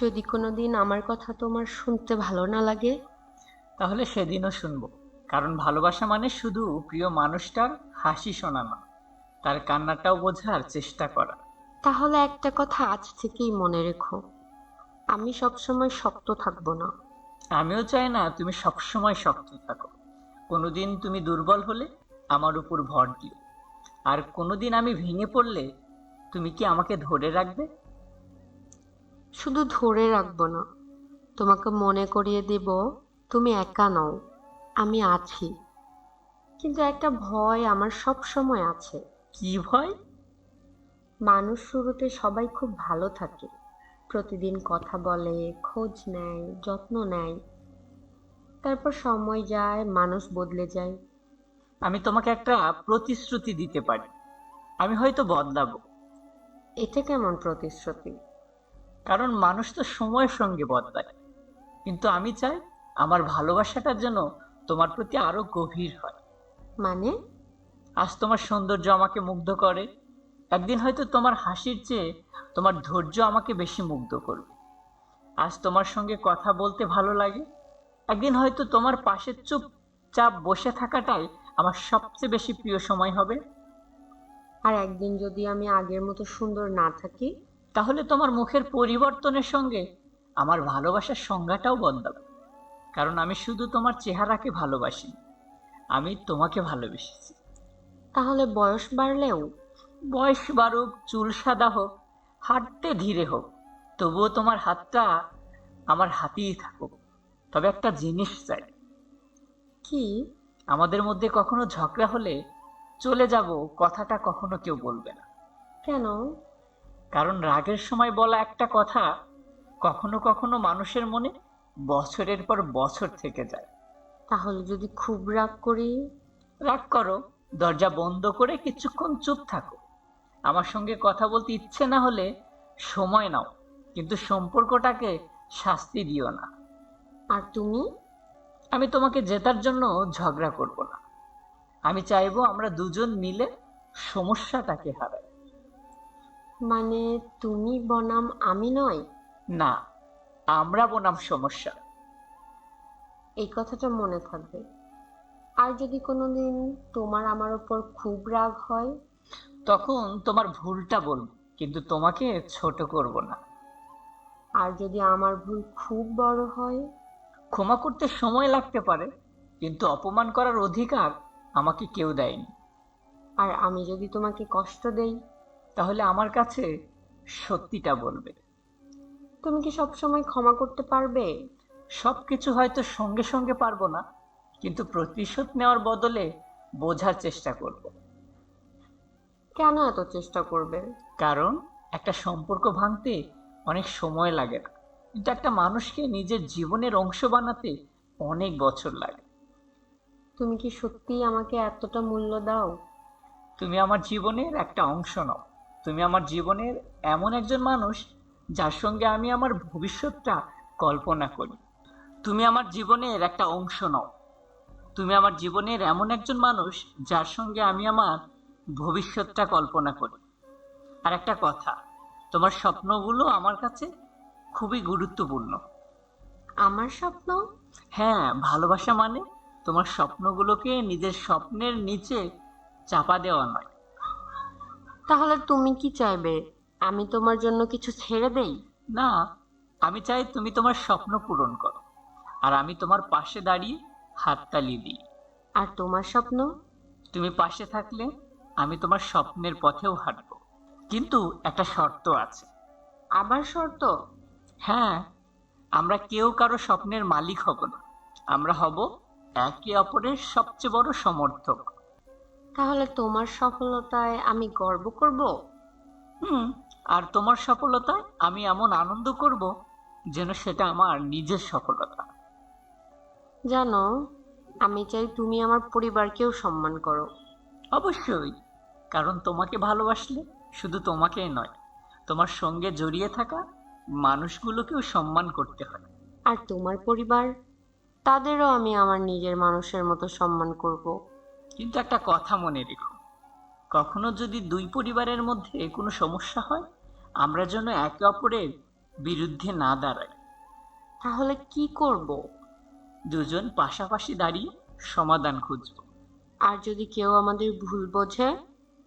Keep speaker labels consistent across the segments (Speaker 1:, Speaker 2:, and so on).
Speaker 1: যদি কোনোদিন আমার কথা তোমার শুনতে ভালো না লাগে,
Speaker 2: তাহলে সেদিনও শুনবো। কারণ ভালোবাসা মানে শুধু প্রিয় মানুষটার হাসি শোনা না, তার কান্নাটাও বোঝার চেষ্টা করা।
Speaker 1: তাহলে একটা কথা আজ থেকেই মনে রেখো, আমি সবসময় শক্ত থাকবো না।
Speaker 2: আমিও চাই না তুমি সবসময় শক্ত থাকো। কোনোদিন তুমি দুর্বল হলে আমার উপর ভর দিও। আর কোনোদিন আমি ভেঙে পড়লে তুমি কি আমাকে ধরে রাখবে?
Speaker 1: শুধু ধরে রাখবো না, তোমাকে মনে করিয়ে দেব তুমি একা নও, আমি আছি। কিন্তু একটা ভয় আমার সব সময় আছে।
Speaker 2: কি ভয়?
Speaker 1: মানুষ শুরুতে সবাই খুব ভালো থাকে, প্রতিদিন কথা বলে, খোঁজ নেয়, যত্ন নেয়। তারপর সময় যায়, মানুষ বদলে যায়।
Speaker 2: আমি তোমাকে একটা প্রতিশ্রুতি দিতে পারি, আমি হয়তো বদলাবো।
Speaker 1: এটা কেমন প্রতিশ্রুতি?
Speaker 2: কারণ মানুষ তো সময়ের সঙ্গে বদলায়। কিন্তু আমি চাই আমার ভালোবাসাটার যেন তোমার প্রতি আরো গভীর হয়।
Speaker 1: মানে?
Speaker 2: আজ তোমার সৌন্দর্য আমাকে মুগ্ধ করে, একদিন হয়তো তোমার হাসির চেয়ে তোমার ধৈর্য আমাকে বেশি মুগ্ধ করবে। আজ তোমার সঙ্গে কথা বলতে ভালো লাগে, একদিন হয়তো তোমার পাশে চুপচাপ বসে থাকাটাই আমার সবচেয়ে বেশি প্রিয় সময় হবে।
Speaker 1: আর একদিন যদি আমি আগের মতো সুন্দর না থাকি?
Speaker 2: তাহলে তোমার মুখের পরিবর্তনের সঙ্গে আমার ভালোবাসার সংজ্ঞাটাও বদলাবে। কারণ আমি শুধু তোমার চেহারাকে ভালোবাসি, আমি তোমাকে ভালোবেসেছি।
Speaker 1: তাহলে বয়স বাড়লেও?
Speaker 2: বয়স বাড়ুক, চুল সাদা হোক, হাঁটতে ধীরে হোক, তবুও তোমার হাতটা আমার হাতেই থাকুক। তবে একটা জিনিস চাই,
Speaker 1: কি?
Speaker 2: আমাদের মধ্যে কখনো ঝগড়া হলে চলে যাব কথাটা কখনো কেউ বলবে না।
Speaker 1: কেন?
Speaker 2: কারণ রাগের সময় বলা একটা কথা কখনো কখনো মানুষের মনে বছরের পর বছর থেকে যায়।
Speaker 1: তাহলে যদি খুব রাগ করি?
Speaker 2: রাগ করো, দরজা বন্ধ করে কিছুক্ষণ চুপ থাকো। আমার সঙ্গে কথা বলতে ইচ্ছে না হলে সময় নাও, কিন্তু সম্পর্কটাকে শাস্তি দিও না।
Speaker 1: আর তুমি?
Speaker 2: আমি তোমাকে জেতার জন্য ঝগড়া করব না, আমি চাইবো আমরা দুজন মিলে সমস্যাটাকে হারাই।
Speaker 1: মানে তুমি বনাম আমি নয়?
Speaker 2: না, আমরা বনাম সমস্যা।
Speaker 1: এই কথাটা মনে থাকবে। আর যদি কোনোদিন তোমার আমার উপর খুব রাগ হয়?
Speaker 2: তখন তোমার ভুলটা বলবো, কিন্তু তোমাকে ছোট করব না।
Speaker 1: আর যদি আমার ভুল খুব বড় হয়?
Speaker 2: ক্ষমা করতে সময় লাগতে পারে, কিন্তু অপমান করার অধিকার আমাকে কেউ দেয়নি।
Speaker 1: আর আমি যদি তোমাকে কষ্ট দেই?
Speaker 2: তাহলে আমার কাছে সত্যিটা বলবে।
Speaker 1: তুমি কি সবসময় ক্ষমা করতে পারবে?
Speaker 2: সবকিছু হয়তো সঙ্গে সঙ্গে পারবো না, কিন্তু প্রতিশোধ নেওয়ার বদলে বোঝার চেষ্টা করব।
Speaker 1: কেন এত চেষ্টা করবে?
Speaker 2: কারণ একটা সম্পর্ক ভাঙতে অনেক সময় লাগে না, কিন্তু একটা মানুষকে নিজের জীবনের অংশ বানাতে অনেক বছর লাগে।
Speaker 1: তুমি কি সত্যিই আমাকে এতটা মূল্য দাও?
Speaker 2: তুমি আমার জীবনের একটা অংশ নও, তুমি আমার জীবনের এমন একজন মানুষ যার সঙ্গে আমি আমার ভবিষ্যৎটা কল্পনা করি। তুমি আমার জীবনের একটা অংশ নও, তুমি আমার জীবনের এমন একজন মানুষ যার সঙ্গে আমি আমার ভবিষ্যৎটা কল্পনা করি। আর একটা কথা, তোমার স্বপ্নগুলো আমার কাছে খুবই গুরুত্বপূর্ণ।
Speaker 1: আমার স্বপ্ন?
Speaker 2: হ্যাঁ, ভালোবাসা মানে তোমার স্বপ্নগুলোকে নিজের স্বপ্নের নিচে চাপা দেওয়া নয়।
Speaker 1: তাহলে তুমি কি চাইবে, আমি তোমার জন্য কিছু ছেড়ে দেই?
Speaker 2: না, আমি চাই তুমি তোমার স্বপ্ন পূরণ করো, আর আমি তোমার পাশে দাঁড়িয়ে হাততালি দিই।
Speaker 1: আর তোমার স্বপ্ন?
Speaker 2: তুমি পাশে থাকলে আমি তোমার স্বপ্নের পথেও হাঁটবো, কিন্তু একটা শর্ত আছে।
Speaker 1: আবার শর্ত?
Speaker 2: হ্যাঁ, আমরা কেউ কারো স্বপ্নের মালিক হব না, আমরা হব একে অপরের সবচেয়ে বড় সমর্থক।
Speaker 1: তাহলে তোমার সফলতায় আমি গর্ব করব?
Speaker 2: হুম, আর তোমার সফলতায় আমি এমন আনন্দ করব যেন সেটা আমার নিজের সফলতা।
Speaker 1: জানো, আমি চাই তুমি আমার পরিবারকেও সম্মান করো।
Speaker 2: অবশ্যই, কারণ তোমাকে ভালোবাসলে শুধু তোমাকেই নয়, তোমার সঙ্গে জড়িয়ে থাকা মানুষগুলোকেও সম্মান করতে হয়।
Speaker 1: আর তোমার পরিবার, তাদেরও আমি আমার নিজের মানুষের মতো সম্মান করব।
Speaker 2: কিন্তু একটা কথা মনে রেখো, কখনো যদি দুই পরিবারের মধ্যে কোনো সমস্যা হয়, আমরা যেন একে অপরের বিরুদ্ধে না দাঁড়াই।
Speaker 1: তাহলে কি করব?
Speaker 2: দুজন পাশাপাশি দাঁড়িয়ে সমাধান খুঁজব।
Speaker 1: আর যদি কেউ আমাদের ভুল বোঝে?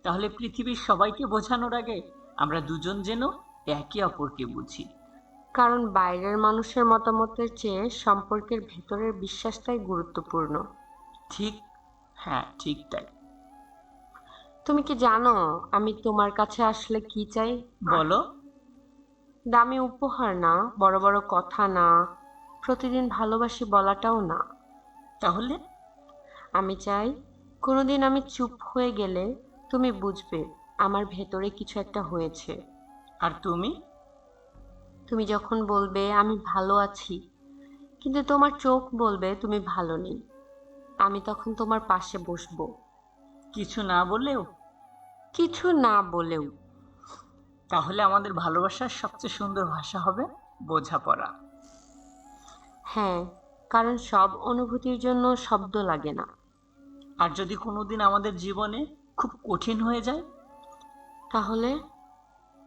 Speaker 2: তাহলে পৃথিবীর সবাইকে বোঝানোর আগে আমরা দুজন যেন একে অপরকে বুঝি।
Speaker 1: কারণ বাইরের মানুষের মতামতের চেয়ে সম্পর্কের ভেতরের বিশ্বাসটাই গুরুত্বপূর্ণ।
Speaker 2: ঠিক, হ্যাঁ ঠিক তাই।
Speaker 1: তুমি কি জানো আমি তোমার কাছে আসলে কি চাই?
Speaker 2: বলো।
Speaker 1: দামি উপহার না, বড় বড় কথা না, প্রতিদিন ভালোবাসি বলাটাও না।
Speaker 2: তাহলে?
Speaker 1: আমি চাই কোনোদিন আমি চুপ হয়ে গেলে তুমি বুঝবে আমার ভেতরে কিছু একটা হয়েছে।
Speaker 2: আর তুমি?
Speaker 1: তুমি যখন বলবে আমি ভালো আছি, কিন্তু তোমার চোখ বলবে তুমি ভালো নেই, আমি তখন তোমার পাশে বসবো।
Speaker 2: কিছু না বললেও?
Speaker 1: কিছু না বলেও।
Speaker 2: তাহলে আমাদের ভালোবাসার সবচেয়ে সুন্দর ভাষা হবে বোঝাপড়া।
Speaker 1: হ্যাঁ, কারণ সব অনুভূতির জন্য শব্দ লাগে না।
Speaker 2: আর যদি কোনোদিন আমাদের জীবনে খুব কঠিন হয়ে যায়,
Speaker 1: তাহলে?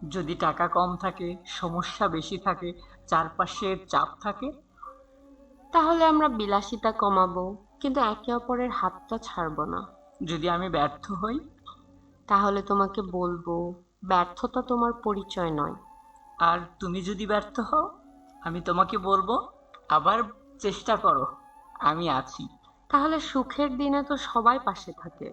Speaker 2: যদি টাকা কম থাকে, সমস্যা বেশি থাকে, চারপাশে চাপ থাকে,
Speaker 1: তাহলে আমরা বিলাসিতা কমাবো, কিন্তু একে অপরের হাতটা ছাড়বো না।
Speaker 2: যদি আমি ব্যর্থ হই,
Speaker 1: তাহলে তোমাকে বলবো ব্যর্থতা তোমার পরিচয় নয়।
Speaker 2: আর তুমি যদি ব্যর্থ হও, আমি তোমাকে বলবো আবার চেষ্টা করো, আমি আছি।
Speaker 1: তাহলে সুখের দিনে তো সবাই পাশে থাকে।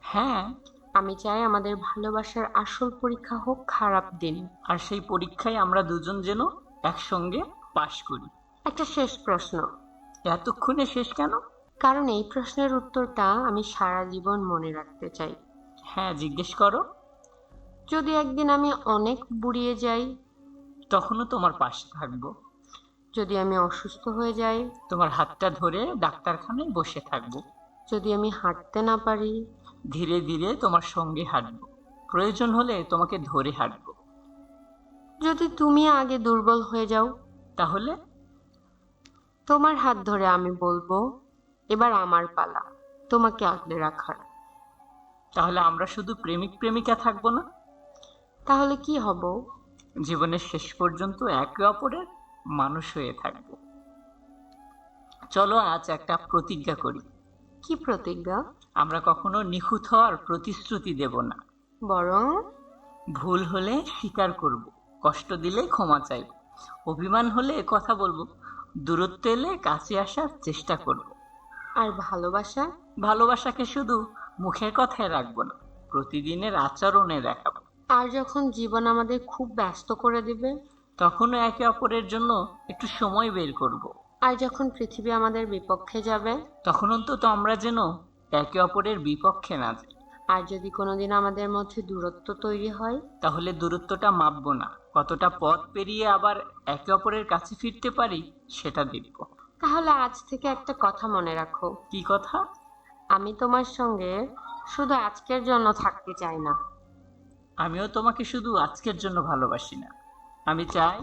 Speaker 2: হ্যাঁ।
Speaker 1: আমি চাই আমাদের ভালোবাসার আসল পরীক্ষা হোক খারাপ দিন।
Speaker 2: আর সেই পরীক্ষায় আমরা দুজন যেন একসঙ্গে পাশ করি।
Speaker 1: একটা শেষ প্রশ্ন।
Speaker 2: এতক্ষণে শেষ কেন?
Speaker 1: কারণ এই প্রশ্নের উত্তরটা আমি সারা জীবন মনে রাখতে চাই।
Speaker 2: হ্যাঁ, জিজ্ঞেস করো।
Speaker 1: যদি একদিন আমি অনেক বুড়িয়ে যাই?
Speaker 2: তখনও তোমার পাশে থাকবো।
Speaker 1: যদি আমি অসুস্থ হয়ে যাই?
Speaker 2: তোমার হাতটা ধরে ডাক্তারখানায় বসে থাকবো।
Speaker 1: যদি আমি হাঁটতে না পারি?
Speaker 2: ধীরে ধীরে তোমার সঙ্গে হাঁটবো, প্রয়োজন হলে তোমাকে ধরে হাঁটবো।
Speaker 1: যদি তুমি আগে দুর্বল হয়ে যাও?
Speaker 2: তাহলে?
Speaker 1: তোমার হাত ধরে আমি বলবো এবার আমার পালা তোমাকে আগলে রাখার।
Speaker 2: তাহলে আমরা শুধু প্রেমিক প্রেমিকা থাকবো না?
Speaker 1: তাহলে কি হব?
Speaker 2: জীবনের শেষ পর্যন্ত একে অপরের মানুষ হয়ে থাকবো। চলো আজ একটা প্রতিজ্ঞা করি।
Speaker 1: কি প্রতিজ্ঞা?
Speaker 2: আমরা কখনো নিখুঁত হওয়ার প্রতিশ্রুতি দেব না।
Speaker 1: বরং?
Speaker 2: ভুল হলে স্বীকার করব, কষ্ট দিলে ক্ষমা চাইব, অভিমান হলে কথা বলবো, দূরত্ব এলে কাছে আসার চেষ্টা করব।
Speaker 1: আর ভালোবাসা?
Speaker 2: ভালোবাসাকে শুধু মুখের কথায় রাখবো না, প্রতিদিনের আচরণে দেখাবো।
Speaker 1: আর যখন জীবন আমাদের খুব ব্যস্ত করে দিবে?
Speaker 2: তখনও একে অপরের জন্য একটু সময় বের করব।
Speaker 1: আর যখন পৃথিবী আমাদের বিপক্ষে যাবে?
Speaker 2: তখন অন্তত আমরা যেন একে অপরের বিপক্ষে না যাই।
Speaker 1: আর যদি কোনোদিন আমাদের মধ্যে দূরত্ব তৈরি হয়?
Speaker 2: তাহলে দূরত্বটা মাপবো না, কতটা পথ পেরিয়ে আবার একে অপরের কাছে ফিরতে পারি সেটা দেখব।
Speaker 1: তাহলে আজ থেকে একটা কথা মনে রাখো।
Speaker 2: কি কথা?
Speaker 1: আমি তোমার সঙ্গে শুধু আজকের জন্য থাকতে চাই না।
Speaker 2: আমিও তোমাকে শুধু আজকের জন্য ভালোবাসি না, আমি চাই